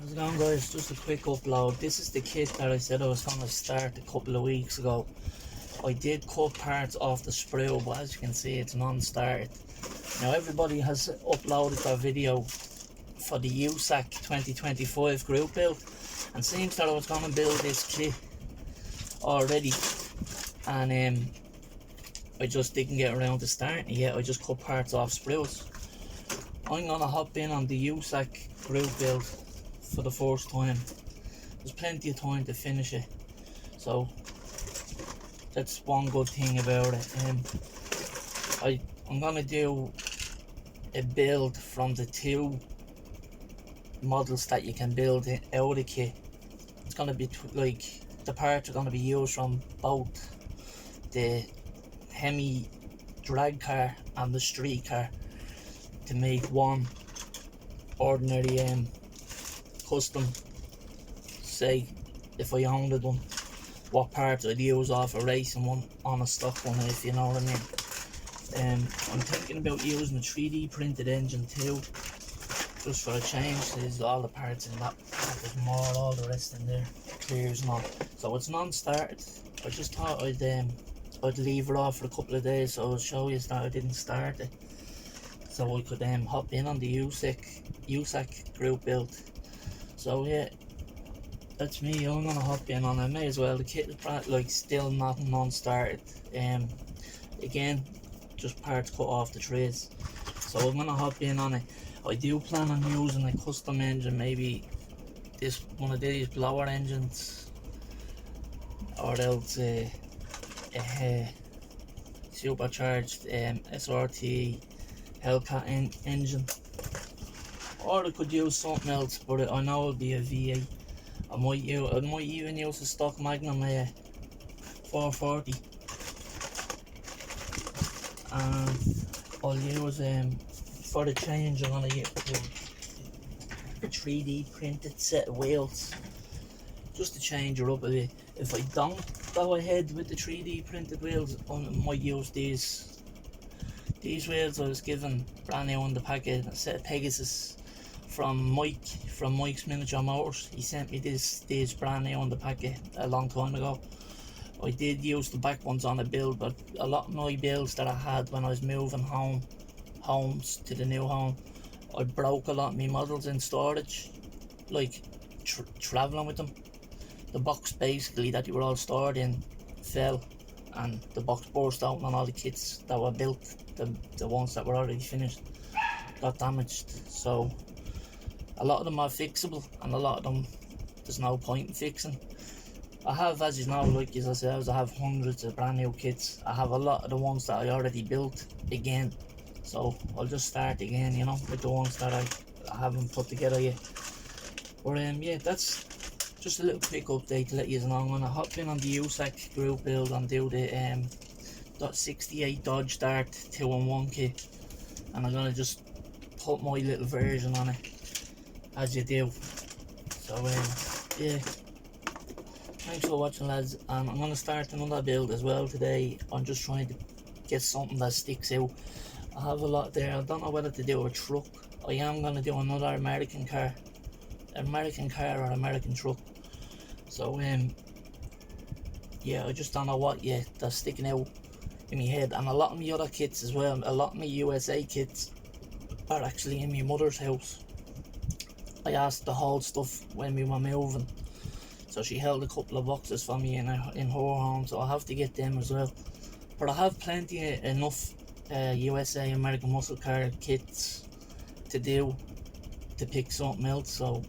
How's it going, guys? Just a quick upload. This is the kit that I said I was going to start a couple of weeks ago. I did cut parts off the sprue, but as you can see it's non-started. Now everybody has uploaded their video for the Ussac 2025 group build, and seems that I was going to build this kit already, and I just didn't get around to starting it yet. I just cut parts off sprues. I'm going to hop in on the Ussac group build for the first time. There's plenty of time to finish it, so that's one good thing about it. I'm gonna do a build from the two models that you can build out of the kit. It's gonna be like the parts are gonna be used from both the Hemi drag car and the street car to make one ordinary custom. Say if I owned one, what parts I'd use off a racing one on a stock one, if you know what I mean. I'm thinking about using a 3D printed engine too, just for a change. There's all the parts in that, there's more, all the rest in there, clears and all. So it's non-started. I just thought I'd leave it off for a couple of days so I'll show you that I didn't start it, so I could hop in on the Ussac group build. So yeah, that's me. I'm gonna hop in on it. May as well. The kit is like still not non-started. Again, just parts cut off the trees. So I'm gonna hop in on it. I do plan on using a custom engine, maybe one of these blower engines, or else a supercharged SRT Hellcat engine. Or I could use something else, but I know it'll be a V8. I might even use a stock Magnum 440, and I'll use for the change I'm gonna use a 3D printed set of wheels, just to change it up a bit. If I don't go ahead with the 3D printed wheels, I might use these wheels I was given brand new in the packet, a set of Pegasus from Mike's Miniature Motors. He sent me these brand new in the packet a long time ago. I did use the back ones on a build, but a lot of my builds that I had when I was moving homes to the new home, I broke a lot of my models in storage, like traveling with them. The box basically that they were all stored in fell, and the box burst out, and all the kits that were built, the ones that were already finished, got damaged. So a lot of them are fixable, and a lot of them there's no point in fixing. I have, as you know, like as I said, I have hundreds of brand new kits. I have a lot of the ones that I already built again, so I'll just start again, you know, with the ones that I haven't put together yet. But yeah, that's just a little quick update to let you know. I'm gonna hop in on the Ussac group build and do the .68 Dodge Dart 2-in-1 kit, and I'm gonna just put my little version on it, as you do. So yeah, thanks for watching, lads, and I'm gonna start another build as well today. I'm just trying to get something that sticks out. I have a lot there. I don't know whether to do a truck. I am gonna do another American car or American truck. So yeah, I just don't know what yet that's sticking out in my head. And a lot of my other kits as well, a lot of my USA kits are actually in my mother's house. I asked to hold stuff when we were moving, so she held a couple of boxes for me in her home, so I have to get them as well. But I have enough USA American muscle car kits to pick something else, so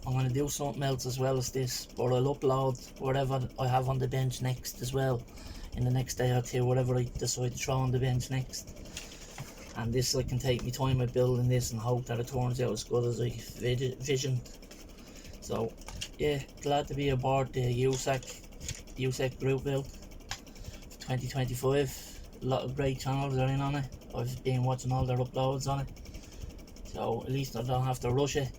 I'm going to do something else as well as this. But I'll upload whatever I have on the bench next as well in the next day or two, whatever I decide to throw on the bench next. And this, I can take my time with building this and hope that it turns out as good as I visioned. So yeah, glad to be aboard the Ussac group build 2025. A lot of great channels are in on it. I've been watching all their uploads on it, so at least I don't have to rush it.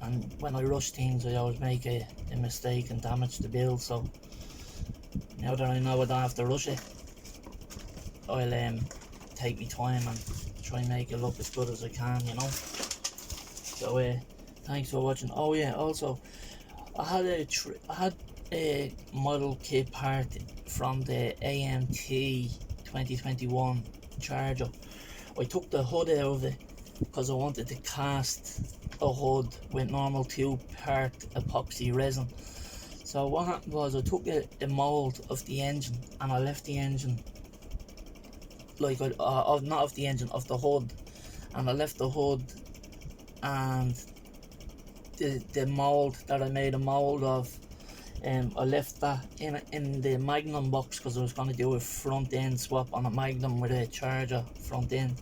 And when I rush things, I always make a mistake and damage the build. So now that I know I don't have to rush it, I'll take my time and try and make it look as good as I can, you know. So Thanks for watching. Oh yeah, also I had a model kit part from the AMT 2021 charger. I took the hood out of it because I wanted to cast a hood with normal 2-part epoxy resin. So what happened was I took a mould of the engine and I left the engine, like not of the engine, of the hood, and I left the hood and the mould that I made a mould of, I left that in the magnum box because I was going to do a front end swap on a magnum with a charger front end.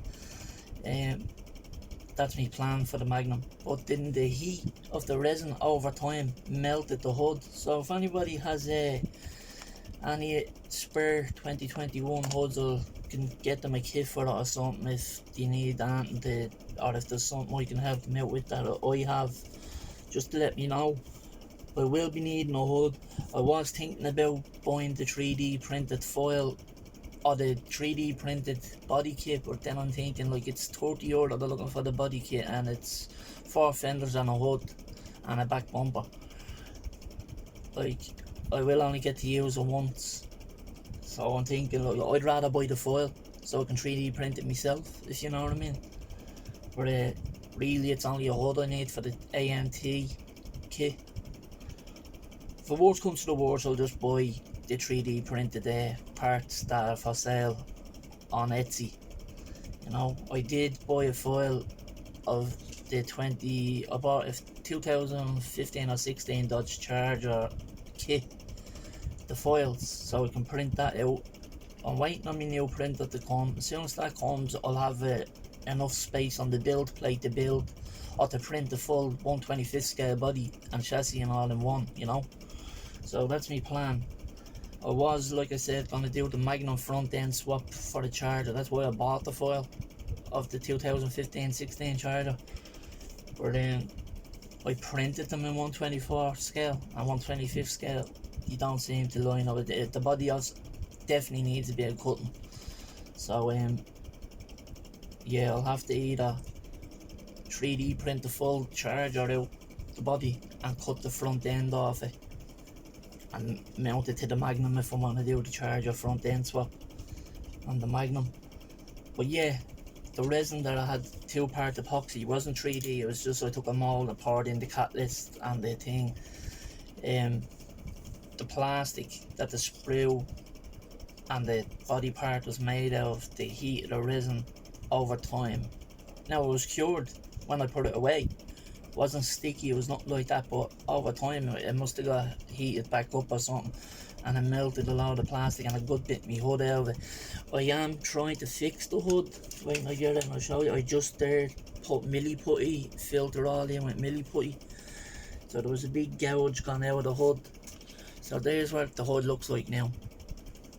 That's my plan for the magnum, but then the heat of the resin over time melted the hood. So if anybody has any spare 2021 hoods, I can get them a kit for it or something if you need that, or if there's something I can help them out with that I have, just to let me know. I will be needing a hood. I was thinking about buying the 3D printed foil or the 3D printed body kit, but then I'm thinking like it's €30 they're looking for the body kit, and it's 4 fenders and a hood and a back bumper. Like, I will only get to use it once, so I'm thinking like I'd rather buy the foil so I can 3D print it myself, if you know what I mean. But really it's only a hood I need for the AMT kit. If the worst comes to the worst, I'll just buy the 3D printed parts that are for sale on Etsy. You know, I did buy a foil of the I bought a 2015 or 16 Dodge Charger kit, the foils, so I can print that out. I'm waiting on my new printer to come. As soon as that comes, I'll have enough space on the build plate to build or to print the full 1/25 scale body and chassis and all in one, you know. So that's my plan. I was, like I said, going to do the magnum front end swap for the charger. That's why I bought the foil of the 2015-16 charger. But then I printed them in 1/24 scale and 1/25 scale. You don't seem to line up. The body also definitely needs a bit of cutting. So yeah, I'll have to either 3D print the full charger out the body and cut the front end off it and mount it to the magnum if I want to do the charger front end swap on the magnum. But yeah, the resin that I had 2-part epoxy wasn't 3D, it was just I took a mold and poured in the catalyst and the thing. The plastic that the sprue and the body part was made out of, the heat of the resin over time. Now it was cured when I put it away. It wasn't sticky, it was not like that, but over time it must have got heated back up or something, and it melted a lot of the plastic and a good bit me hood out of it. I am trying to fix the hood. Wait, I get it and I'll show you. I just put milli putty, filter all in with milli putty. So there was a big gouge gone out of the hood. So there's what the hood looks like now.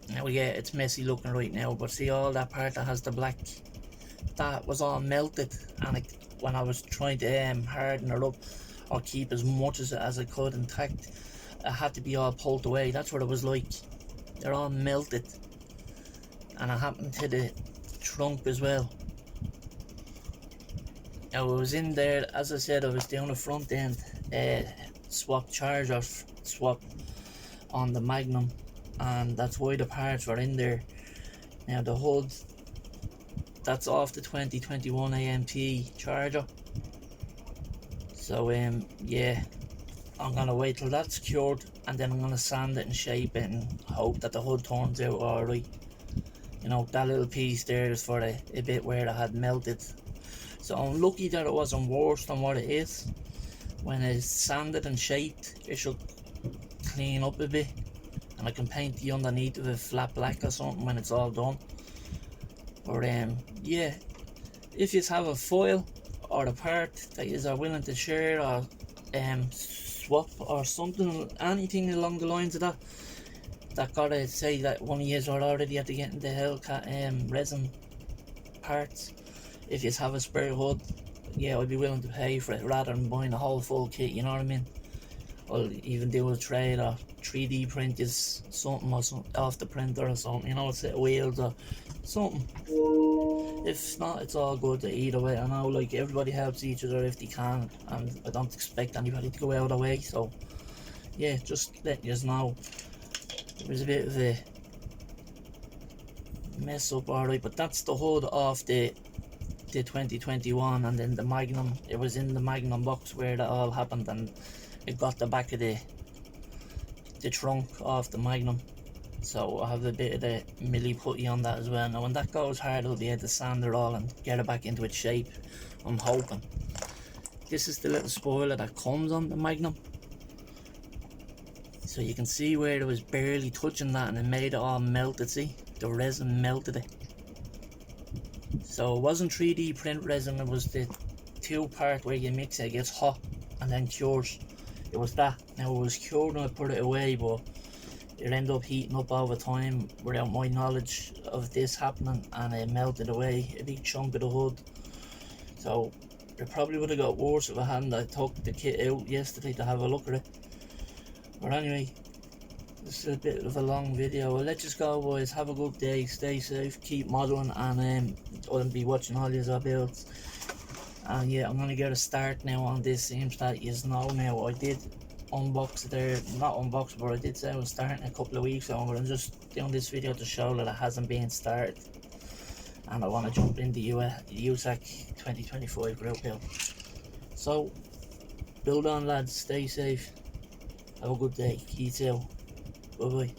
Now yeah, it's messy looking right now, but see all that part that has the black, that was all melted, and when I was trying to harden it up or keep as much as I could intact, it had to be all pulled away. That's what it was like. They're all melted. And it happened to the trunk as well. Now I was in there, as I said, I was doing a front end charger swap on the Magnum, and that's why the parts were in there. Now the hood, that's off the 2021 AMT charger. So yeah, I'm gonna wait till that's cured and then I'm gonna sand it and shape it and hope that the hood turns out alright. You know, that little piece there is for a bit where it had melted. So I'm lucky that it wasn't worse than what it is. When it's sanded and shaped, it should clean up a bit, and I can paint the underneath of it flat black or something when it's all done. But yeah, if you have a foil or a part that you are willing to share or swap or something, anything along the lines of that, gotta say that one of you are already at the getting the Hellcat resin parts. If you have a spare hood, yeah, I'd be willing to pay for it rather than buying a whole full kit, you know what I mean? I'll even do a trade or 3D print is something or something off the printer or something, you know, a set of wheels or something. If not, it's all good either way. I know like everybody helps each other if they can, and I don't expect anybody to go out of the way, so yeah, just letting you know. It was a bit of a mess up, alright, but that's the hood of the 2021, and then the Magnum, it was in the Magnum box where that all happened, and it got the back of the trunk of the Magnum. So I have a bit of the milli putty on that as well. Now when that goes hard, I'll be able to sand it all and get it back into its shape, I'm hoping. This is the little spoiler that comes on the Magnum. So you can see where it was barely touching that and it made it all melted, see? The resin melted it. So it wasn't 3D print resin, it was the two part where you mix it, it gets hot and then cures. It was that. Now it was cured and I put it away, but it ended up heating up over time without my knowledge of this happening, and it melted away a big chunk of the hood. So it probably would have got worse if I hadn't. I took the kit out yesterday to have a look at it. But anyway, this is a bit of a long video. I'll let you go, boys. Have a good day, stay safe, keep modelling, and I'll be watching all these builds. And yeah, I'm gonna get a start now on this. Seems that you know now. I did unbox it there, not unbox, but I did say I was starting a couple of weeks ago, but I'm just doing this video to show that it hasn't been started, and I want to jump into Ussac 2025 group build. So build on, lads, stay safe, have a good day, keep out, bye bye.